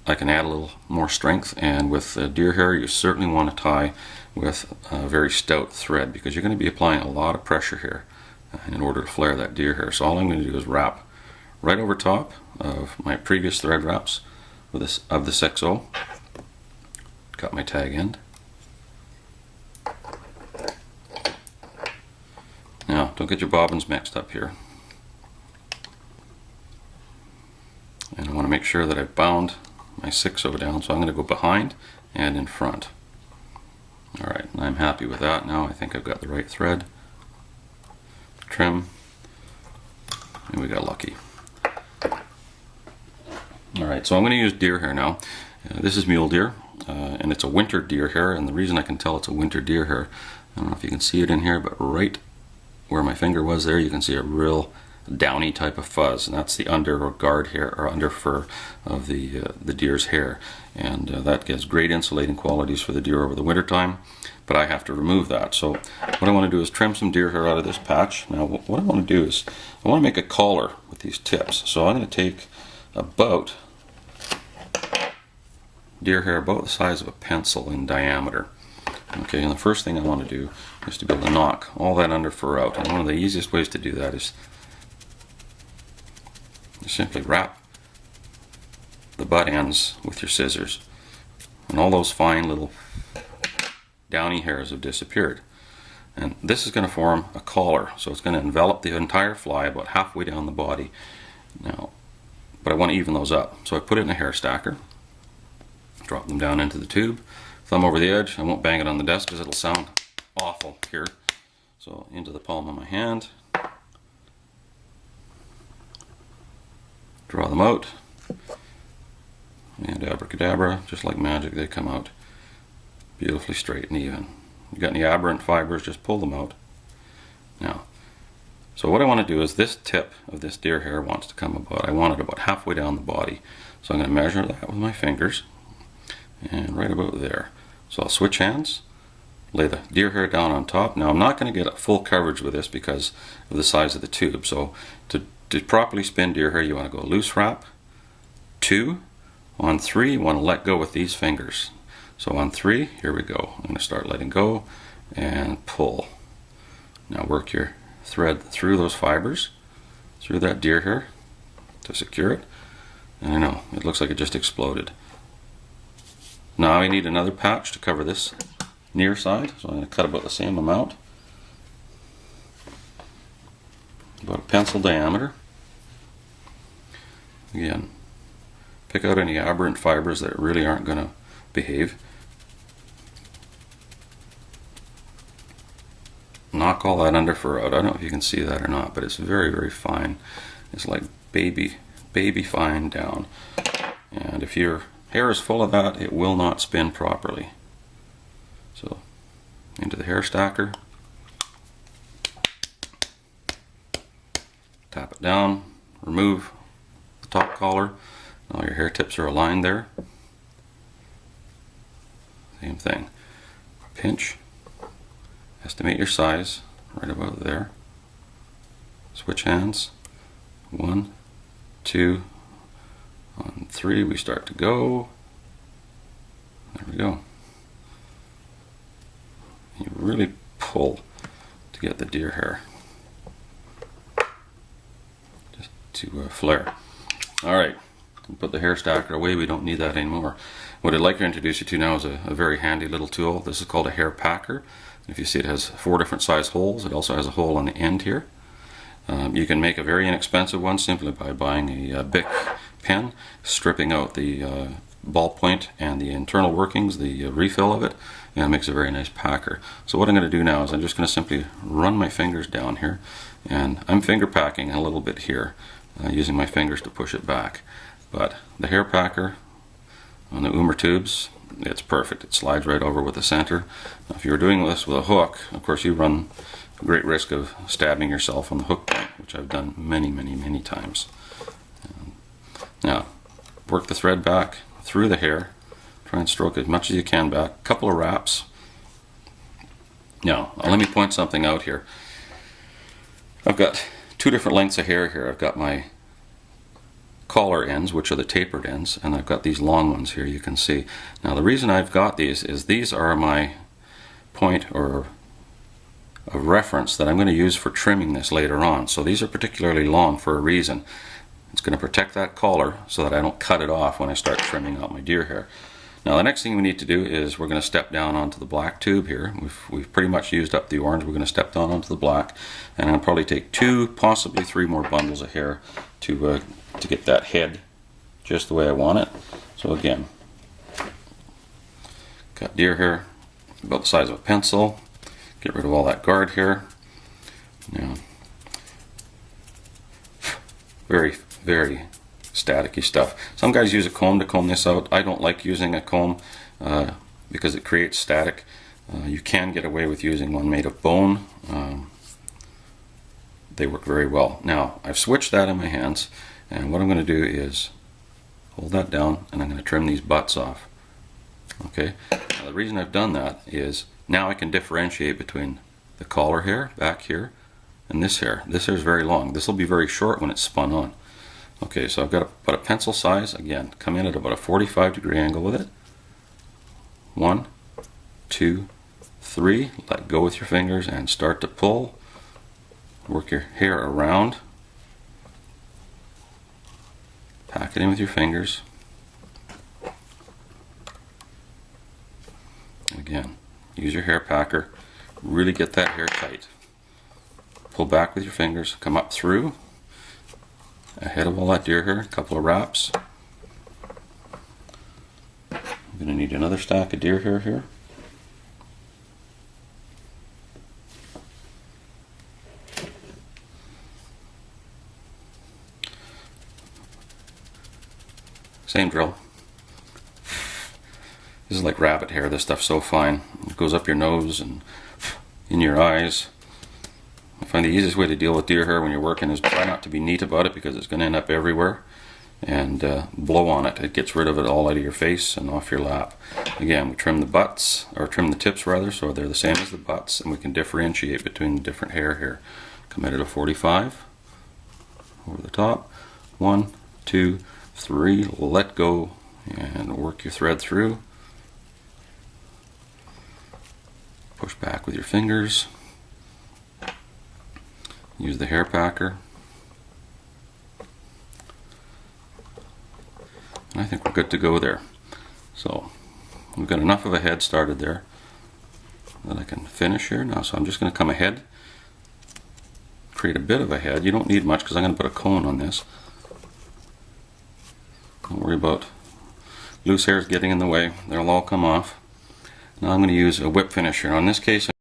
so I can add a little more strength. And with deer hair, you certainly want to tie with a very stout thread, because you're going to be applying a lot of pressure here in order to flare that deer hair. So all I'm going to do is wrap right over top of my previous thread wraps with this of the 6/0. Got my tag end. Now, don't get your bobbins mixed up here. And I want to make sure that I've bound my 6/0 down, so I'm going to go behind and in front. Alright, I'm happy with that. Now I think I've got the right thread. Trim, and we got lucky. Alright, so I'm going to use deer hair now. This is mule deer, and it's a winter deer hair, and the reason I can tell it's a winter deer hair, I don't know if you can see it in here, but right where my finger was there, you can see a real downy type of fuzz, and that's the under or guard hair or under fur of the deer's hair, and that gives great insulating qualities for the deer over the winter time. But I have to remove that. So what I want to do is trim some deer hair out of this patch. Now what I want to do is I want to make a collar with these tips. So I'm going to take about deer hair about the size of a pencil in diameter. Okay, and the first thing I want to do is to be able to knock all that under fur out. And one of the easiest ways to do that is you simply wrap the butt ends with your scissors, and all those fine little downy hairs have disappeared. And this is going to form a collar, so it's going to envelop the entire fly about halfway down the body. Now, but I want to even those up, so I put it in a hair stacker, drop them down into the tube, thumb over the edge. I won't bang it on the desk because it'll sound awful here. So into the palm of my hand, draw them out, and abracadabra, just like magic, they come out beautifully straight and even. You got any aberrant fibers, just pull them out. Now, so what I want to do is this tip of this deer hair wants to come about, I want it about halfway down the body. So I'm going to measure that with my fingers, and right about there. So I'll switch hands, lay the deer hair down on top. Now I'm not going to get full coverage with this because of the size of the tube. So to properly spin deer hair, you want to go loose wrap, 2, on 3 you want to let go with these fingers. So on 3, here we go. I'm going to start letting go and pull. Now work your thread through those fibers, through that deer hair to secure it. And I know, it looks like it just exploded. Now I need another patch to cover this near side, so I'm going to cut about the same amount. About a pencil diameter. Again, pick out any aberrant fibers that really aren't going to behave. Knock all that under fur out. I don't know if you can see that or not, but it's very, very fine. It's like baby fine down. And if your hair is full of that, it will not spin properly. So into the hair stacker, tap it down, remove the top collar. All your hair tips are aligned there. Same thing. Pinch, estimate your size right about there. Switch hands. 1, 2, on 3 we start to go. There we go. You really pull to get the deer hair just to flare. Alright, put the hair stacker away, we don't need that anymore. What I'd like to introduce you to now is a very handy little tool. This is called a hair packer. If you see, it has 4 different size holes. It also has a hole on the end here. You can make a very inexpensive one simply by buying a Bic pen, stripping out the ballpoint and the internal workings, the refill of it, and it makes a very nice packer. So what I'm going to do now is I'm just going to simply run my fingers down here, and I'm finger packing a little bit here, using my fingers to push it back. But the hair packer on the Eumer tubes, it's perfect. It slides right over with the center. Now, if you're doing this with a hook, of course you run a great risk of stabbing yourself on the hook point, which I've done many times. Now, work the thread back through the hair. Try and stroke as much as you can back. Couple of wraps. Now, let me point something out here. I've got 2 different lengths of hair here. I've got my collar ends, which are the tapered ends, and I've got these long ones here you can see. Now the reason I've got these is these are my point or a reference that I'm going to use for trimming this later on. So these are particularly long for a reason. It's going to protect that collar so that I don't cut it off when I start trimming out my deer hair. Now the next thing we need to do is we're going to step down onto the black tube here. We've pretty much used up the orange. We're going to step down onto the black, and I'll probably take 2, possibly 3 more bundles of hair to get that head just the way I want it. So again, got deer hair about the size of a pencil. Get rid of all that guard hair. Now, very, very staticky stuff. Some guys use a comb to comb this out. I don't like using a comb because it creates static. You can get away with using one made of bone. They work very well. Now, I've switched that in my hands, and what I'm going to do is hold that down, and I'm going to trim these butts off. Okay. Now, the reason I've done that is now I can differentiate between the collar hair back here and this hair. This hair is very long. This will be very short when it's spun on. Okay, so I've got about a pencil size. Again, come in at about a 45-degree angle with it. 1, 2, 3. Let go with your fingers and start to pull. Work your hair around. Pack it in with your fingers. Again, use your hair packer. Really get that hair tight. Pull back with your fingers. Come up through. Ahead of all that deer hair. A couple of wraps. I'm going to need another stack of deer hair here. Same drill. This is like rabbit hair. This stuff's so fine. It goes up your nose and in your eyes. I find the easiest way to deal with deer hair when you're working is try not to be neat about it, because it's going to end up everywhere, and blow on it. It gets rid of it all out of your face and off your lap. Again, we trim the butts, or trim the tips rather, so they're the same as the butts, and we can differentiate between the different hair here. Come in at a 45 over the top. 1, 2, 3. Let go and work your thread through. Push back with your fingers. Use the hair packer. And I think we're good to go there. So we've got enough of a head started there that I can finish here now. So I'm just going to come ahead, create a bit of a head. You don't need much because I'm going to put a cone on this. Don't worry about loose hairs getting in the way. They'll all come off. Now I'm going to use a whip finisher. In this case,